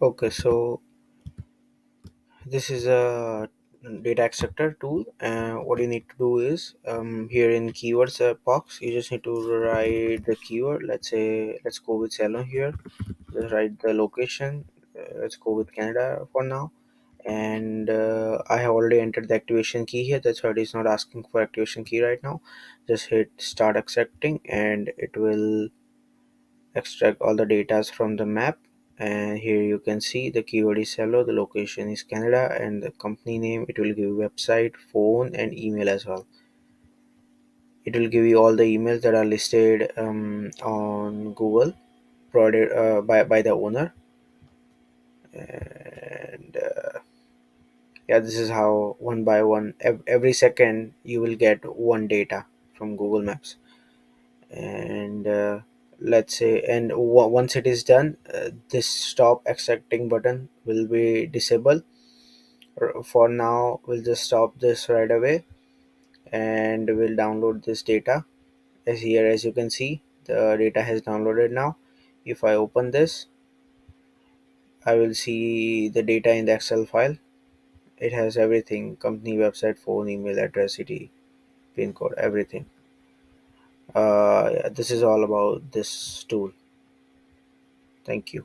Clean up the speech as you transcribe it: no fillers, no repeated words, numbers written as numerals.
Okay, so this is a data extractor tool, and what you need to do is here in keywords box, you just need to write the keyword. Let's go with Saloon here. Just write the location. Let's go with Canada for now. And I have already entered the activation key here. That's why it is not asking for activation key right now. Just hit start extracting, and it will extract all the data from the map. And here you can see the keyword is hello, the location is Canada, and the company name, it will give website, phone, and email as well. It will give you all the emails that are listed on Google provided by the owner. And yeah, this is how one by one every second you will get one data from Google Maps. And let's say, and once it is done, this stop extracting button will be disabled. For now we'll just stop this right away, and we'll download this data. As here, as you can see, the data has downloaded now. If I open this, I will see the data in the Excel file. It has everything: company, website, phone, email address, city, pin code, everything. Yeah, this is all about this tool. Thank you.